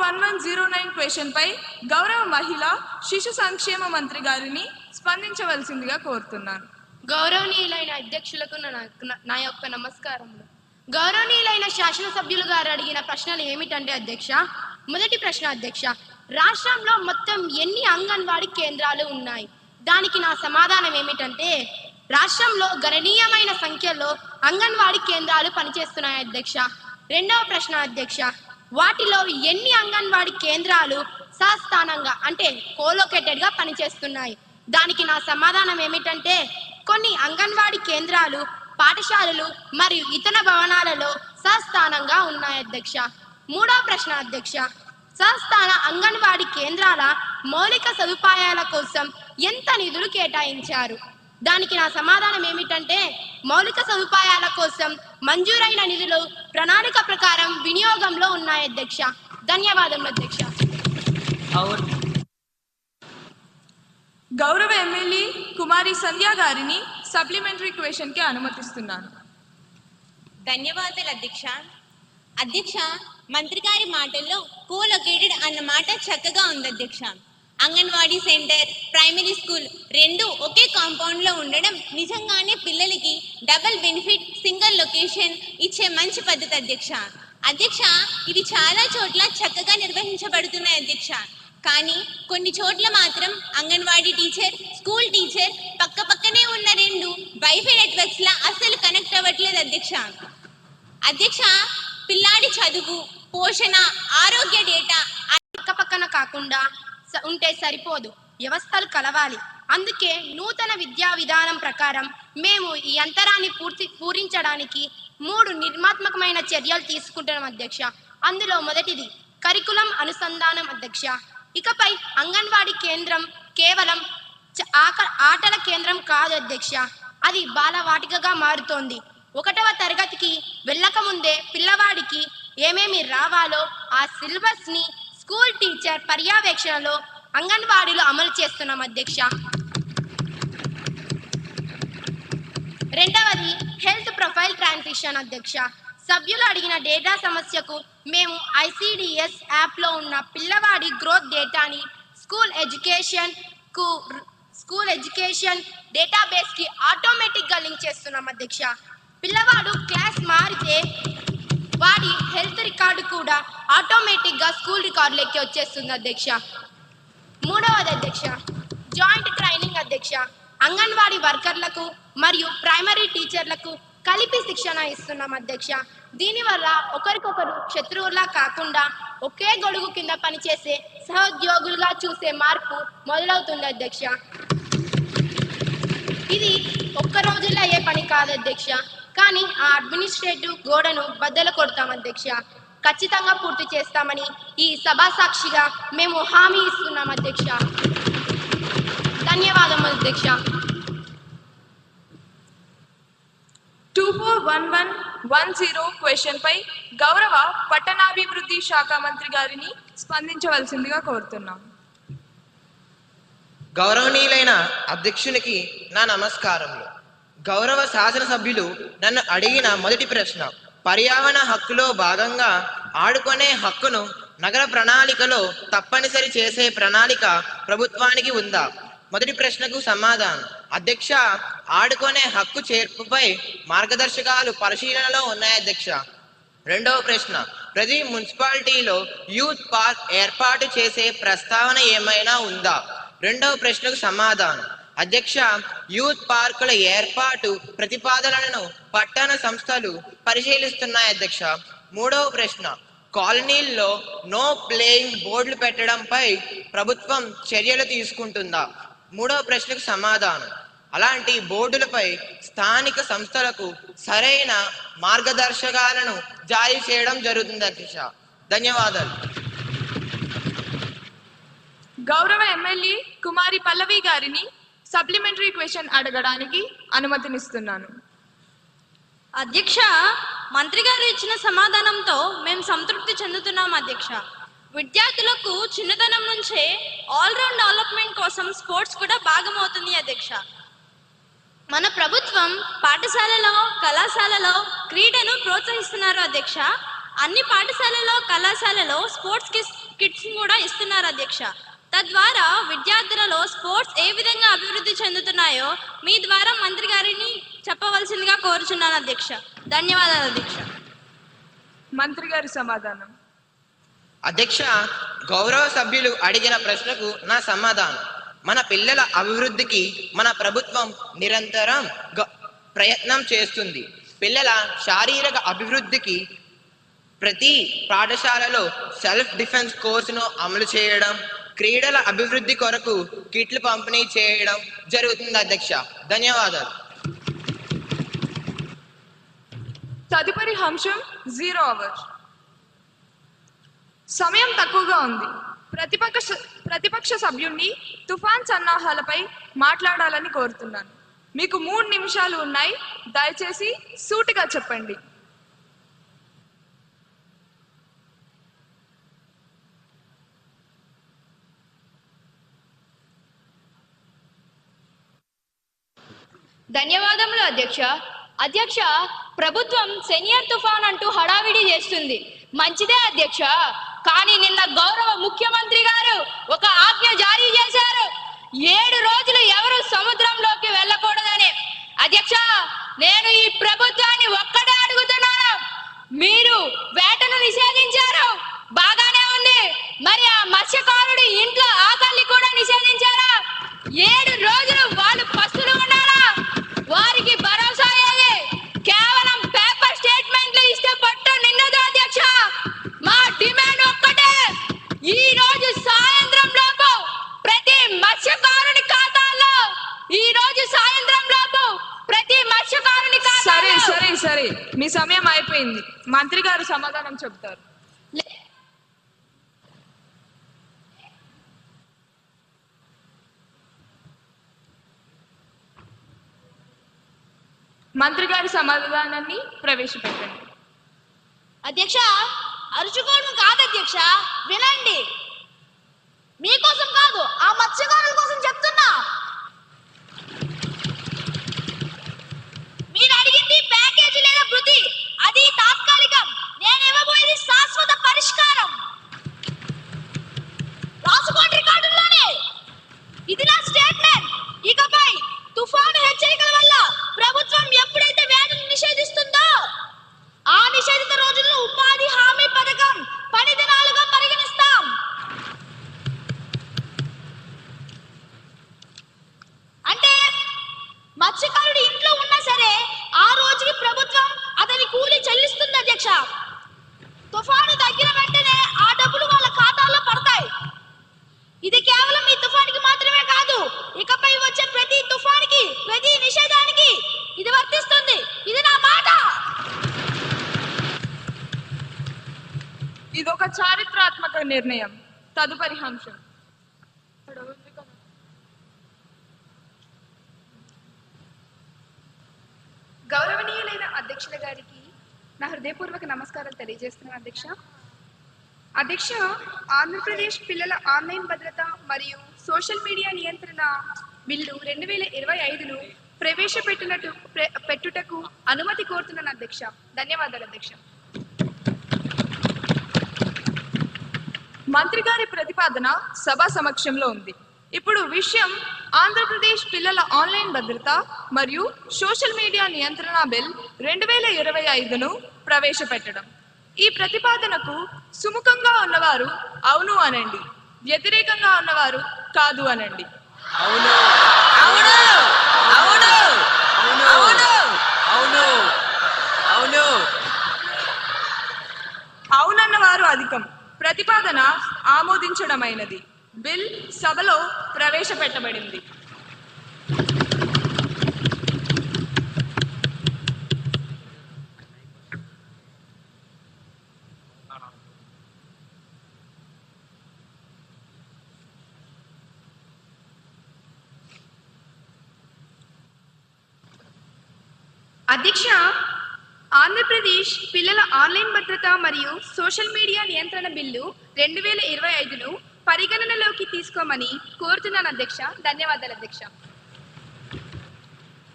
241109 question పై గౌరవ మహిళా శిశు సంక్షేమ మంత్రి గారిని స్పందించవలసిందిగా కోరుతున్నాను. గౌరవనీయులైన అధ్యక్షులకు నా యొక్క నమస్కారములు. గౌరవనీయులైన శాసనసభ్యులు గారు అడిగిన ప్రశ్నలు ఏమిటంటే అధ్యక్ష, మొదటి ప్రశ్న అధ్యక్ష, రాష్ట్రంలో మొత్తం ఎన్ని అంగన్వాడీ కేంద్రాలు ఉన్నాయి? దానికి నా సమాధానం ఏమిటంటే రాష్ట్రంలో గణనీయమైన సంఖ్యలో అంగన్వాడీ కేంద్రాలు పనిచేస్తున్నాయి అధ్యక్ష. రెండవ ప్రశ్న అధ్యక్ష, వాటిలో ఎన్ని అంగన్వాడీ కేంద్రాలు సస్థానంగా అంటే కోలొకేటెడ్గా పనిచేస్తున్నాయి? దానికి నా సమాధానం ఏమిటంటే కొన్ని అంగన్వాడీ కేంద్రాలు పాఠశాలలు మరియు ఇతర భవనాలలో సస్థానంగా ఉన్నాయి అధ్యక్ష. మూడవ ప్రశ్న అధ్యక్ష, సస్థాన అంగన్వాడీ కేంద్రాల మౌలిక సదుపాయాల కోసం ఎంత నిధులు కేటాయించారు? దానికి నా సమాధానం ఏమిటంటే మౌలిక సదుపాయాల కోసం మంజూరైన నిధులు ప్రణాళిక ప్రకారం వినియోగంలో ఉన్నాయి అధ్యక్ష. ధన్యవాదములు అధ్యక్ష. గౌరవ ఎమ్మెల్యే కుమారి సంధ్య గారిని సప్లిమెంటరీ క్వశ్చన్ కి అనుమతిస్తున్నాను. ధన్యవాదాలు అధ్యక్ష. అధ్యక్ష, మంత్రి గారి మాటల్లో కోలొకేటెడ్ అన్న మాట చక్కగా ఉంది అధ్యక్ష. అంగన్వాడీ సెంటర్, ప్రైమరీ స్కూల్ రెండు ఒకే కాంపౌండ్ లో ఉండడం నిజంగానే పిల్లలకి డబుల్ బెనిఫిట్, సింగిల్ లొకేషన్ ఇచ్చే మంచి పద్ధతి అధ్యక్ష. అధ్యక్ష, ఇది చాలా చోట్ల చక్కగా నిర్వహించబడుతున్నాయి అధ్యక్ష. కానీ కొన్ని చోట్ల మాత్రం అంగన్వాడీ టీచర్, స్కూల్ టీచర్ పక్క పక్కనే ఉన్న రెండు వైఫై నెట్వర్క్స్ లా అస్సలు కనెక్ట్ అవ్వట్లేదు అధ్యక్ష. అధ్యక్ష, పిల్లాడి చదువు, పోషణ, ఆరోగ్య డేటా పక్క పక్కన కాకుండా ఉంటే సరిపోదు, వ్యవస్థలు కలవాలి. అందుకే నూతన విద్యా విధానం ప్రకారం మేము ఈ అంతరాన్ని పూరించడానికి 3 నిర్మాత్మకమైన చర్యలు తీసుకుంటున్నాం అధ్యక్ష. అందులో మొదటిది కరికులం అనుసంధానం అధ్యక్ష. ఇకపై అంగన్వాడీ కేంద్రం కేవలం ఆటల కేంద్రం కాదు అధ్యక్ష, అది బాలవాటికగా మారుతోంది. 1వ తరగతికి వెళ్ళకముందే పిల్లవాడికి ఏమేమి రావాలో ఆ సిలబస్ ని స్కూల్ టీచర్ పర్యవేక్షణలో అంగన్వాడీలో అమలు చేస్తున్నాం అధ్యక్ష. రెండవది హెల్త్ ప్రొఫైల్ ట్రాన్సిషన్ అధ్యక్ష. సభ్యులు అడిగిన డేటా సమస్యకు మేము ICDS యాప్లో ఉన్న పిల్లవాడి గ్రోత్ డేటాని స్కూల్ ఎడ్యుకేషన్ డేటాబేస్కి ఆటోమేటిక్గా లింక్ చేస్తున్నాం అధ్యక్ష. పిల్లవాడు క్లాస్ మారితే వాడి హెల్త్ రికార్డు కూడా ఆటోమేటిక్గా స్కూల్ రికార్డులోకి వచ్చేస్తుంది అధ్యక్ష. మూడవది అధ్యక్ష, జాయింట్ ట్రైనింగ్ అధ్యక్ష. అంగన్వాడీ వర్కర్లకు మరియు ప్రైమరీ టీచర్లకు కలిపి శిక్షణ ఇస్తున్నాం అధ్యక్ష. దీనివల్ల ఒకరికొకరు శత్రువులా కాకుండా ఒకే గొడుగు కింద పనిచేసే సహోద్యోగులుగా చూసే మార్పు మొదలవుతుంది అధ్యక్ష. ఇది ఒక్క రోజుల్లో అయ్యే పని కాదు అధ్యక్ష, కానీ ఆ అడ్మినిస్ట్రేటివ్ గోడను బద్దలు కొడతాం అధ్యక్ష. ఖచ్చితంగా పూర్తి చేస్తామని ఈ సభా సాక్షిగా మేము హామీ ఇస్తున్నాం అధ్యక్ష. ధన్యవాదములు అధ్యక్ష. 241110 క్వశ్చన్ పై గౌరవ పట్టణాభివృద్ధి శాఖ మంత్రి గారిని స్పందించవలసిందిగా కోరుతున్నాం. గౌరవనీయులైన అధ్యక్షునికి నా నమస్కారములు. గౌరవ శాసనసభ్యులు నన్ను అడిగిన మొదటి ప్రశ్న, పర్యావరణ హక్కులో భాగంగా ఆడుకునే హక్కును నగర ప్రణాళికలో తప్పనిసరి చేసే ప్రణాళిక ప్రభుత్వానికి ఉందా? మొదటి ప్రశ్నకు సమాధానం, అధ్యక్ష, ఆడుకునే హక్కు చేర్పుపై మార్గదర్శకాలు పరిశీలనలో ఉన్నాయి అధ్యక్ష. రెండవ ప్రశ్న, ప్రతి మున్సిపాలిటీలో యూత్ పార్క్ ఏర్పాటు చేసే ప్రస్తావన ఏమైనా ఉందా? రెండవ ప్రశ్నకు సమాధానం, అధ్యక్ష, యూత్ పార్కుల ఏర్పాటు ప్రతిపాదనలను పట్టణ సంస్థలు పరిశీలిస్తున్నాయి అధ్యక్ష. మూడవ ప్రశ్న, కాలనీల్లో నో ప్లేయింగ్ బోర్డులు పెట్టడంపై ప్రభుత్వం చర్యలు తీసుకుంటుందా? మూడవ ప్రశ్నకు సమాధానం, అలాంటి బోర్డులపై స్థానిక సంస్థలకు సరైన మార్గదర్శకాలను జారీ చేయడం జరుగుతుంది అధ్యక్ష. ధన్యవాదాలు. గౌరవ ఎమ్మెల్యే కుమారి పల్లవి గారిని సప్లిమెంటరీ క్వశ్చన్ అడగడానికి అనుమతినిస్తున్నాను. అధ్యక్ష, మంత్రి గారు ఇచ్చిన సమాధానంతో మేము సంతృప్తి చెందుతున్నాం అధ్యక్ష. విద్యార్థులకు చిన్నతనం నుంచే ఆల్రౌండ్ డెవలప్మెంట్ కోసం స్పోర్ట్స్ కూడా భాగమవుతుంది అధ్యక్ష. మన ప్రభుత్వం పాఠశాలలో, కళాశాలలో క్రీడను ప్రోత్సహిస్తున్నారు అధ్యక్ష. అన్ని పాఠశాలలో, కళాశాలలో స్పోర్ట్స్ కిట్స్ కూడా ఇస్తున్నారు అధ్యక్ష. తద్వారా విద్యార్థులలో స్పోర్ట్స్ ఏ విధంగా అభివృద్ధి చెందుతున్నాయో మీ ద్వారా మంత్రి గారిని చెప్పవలసిందిగా కోరుచున్నాను అధ్యక్ష. ధన్యవాదాలు అధ్యక్ష. మంత్రి గారి సమాధానం. అధ్యక్ష, గౌరవ సభ్యులు అడిగిన ప్రశ్నకు నా సమాధానం. మన పిల్లల అభివృద్ధికి మన ప్రభుత్వం నిరంతరం ప్రయత్నం చేస్తుంది. పిల్లల శారీరక అభివృద్ధికి ప్రతి పాఠశాలలో సెల్ఫ్ డిఫెన్స్ కోర్సును అమలు చేయడం, క్రీడల అభివృద్ధి కొరకు కిట్లు పంపిణీ చేయడం జరుగుతుంది అధ్యక్ష. ధన్యవాదాలు. తదుపరి అంశం 0 అవర్. సమయం తక్కువగా ఉంది. ప్రతిపక్ష సభ్యుణ్ణి తుఫాన్ సన్నాహాలపై మాట్లాడాలని కోరుతున్నాను. మీకు 3 నిమిషాలు ఉన్నాయి. దయచేసి సూటిగా చెప్పండి. ధన్యవాదములు అధ్యక్ష. అధ్యక్ష, ప్రభుత్వం సెనియర్ తుఫాన్ అంటూ హడావిడి చేస్తుంది. మంచిదే అధ్యక్ష. కానీ నిన్న గౌరవ ముఖ్యమంత్రి గారు ఒక ఆజ్ఞ జారీ చేశారు. 7 రోజులు ఎవరు సముద్రంలోకి వెళ్ళకూడదని. అధ్యక్ష, నేను ఈ ప్రభుత్వాన్ని ఒక్కటే అడుగుతున్నాను. మీరు వేటను నిషేధించారు, బాగానే ఉంది. మరి ఆ మత్స్యకారుడి ఇంట్లో ఆకలిని కూడా నిషేధించారా? 7 రోజులు వాళ్ళు పస్తులు ఉన్నారా? వారికి భరోసా ఏది? కేవలం పేపర్ స్టేట్మెంట్లు ఇస్తే పట్టు నిన్నదు అధ్యక్ష. మా డిమాండ్ ఒక్కటే. ఈ రోజు సాయంత్రం లోపు ప్రతి మత్స్యకారుని ఖాతాల్లో సరే, మీ సమయం అయిపోయింది. మంత్రి గారు సమాధానం చెప్తారు. మంత్రి గారి సమాధానాన్ని ప్రవేశపెట్టండి. అధ్యక్ష, అరుచుకోవడం కాదు అధ్యక్ష, వినండి. మీకోసం కాదు, ఆ మత్స్యకారుల కోసం చెప్తున్నా. మీరు అడిగింది ప్యాకేజీ లేదా వృత్తి, అది తాత్కాలికం. నేను ఇవ్వబోయేది శాశ్వత పరిష్కారం. రాసుకోండి రికార్డుల్లోనే. ఇది నా స్టేట్మెంట్. ఇకపై తుఫాను హెచ్చరికల వల్ల ప్రభుత్వం ఎప్పుడైతే వేటను నిషేధిస్తుందో ఆ నిషేధిత రోజుల్లో ఉపాధి హామీ పథకం 10 దినాలుగా పరిగణిస్తాం. అంటే మత్స్యకారుడు ఇంట్లో ఉన్నా సరే ఆ రోజుకి ప్రభుత్వం అతని కూలి చెల్లిస్తుంది అధ్యక్ష. తుఫాను తగ్గిన వెంటనే ఆ డబ్బులు వాళ్ళ ఖాతాల్లో పడతాయి. ఇది కేవలం ఈ తుఫానికి మాత్రమే కాదు, ఇకపై వచ్చే ప్రతి తుఫానికి, ప్రతి నిషేధానికి ఇది వర్తిస్తుంది. ఇది నా మాట. ఇదొక చారిత్రాత్మక నిర్ణయం. తదుపరి అంశం. గౌరవనీయులైన అధ్యక్షుల గారికి నా హృదయపూర్వక నమస్కారాలు తెలియజేస్తున్నాను అధ్యక్ష. అధ్యక్ష, ఆంధ్రప్రదేశ్ పిల్లల ఆన్లైన్ భద్రత మరియు సోషల్ మీడియా నియంత్రణ బిల్లు 2025ను పెట్టుటకు అనుమతి కోరుతున్నాను అధ్యక్ష. ధన్యవాదాలు అధ్యక్ష. మంత్రి గారి ప్రతిపాదన సభ సమక్షంలో ఉంది. ఇప్పుడు విషయం ఆంధ్రప్రదేశ్ పిల్లల ఆన్లైన్ భద్రత మరియు సోషల్ మీడియా నియంత్రణ బిల్ 2025ను ప్రవేశపెట్టడం. ఈ ప్రతిపాదనకు సుముఖంగా ఉన్నవారు అవును అనండి, వ్యతిరేకంగా ఉన్నవారు కాదు అనండి. అవునన్న వారు అధికం. ప్రతిపాదన ఆమోదించడమైనది. బిల్ సభలో ప్రవేశపెట్టబడింది. అధ్యక్ష, ఆంధ్రప్రదేశ్ పిల్లల ఆన్లైన్ భద్రత మరియు సోషల్ మీడియా నియంత్రణ బిల్లు 2025ను పరిగణనలోకి తీసుకోమని కోరుతున్నాను అధ్యక్ష. ధన్యవాదాలు అధ్యక్ష.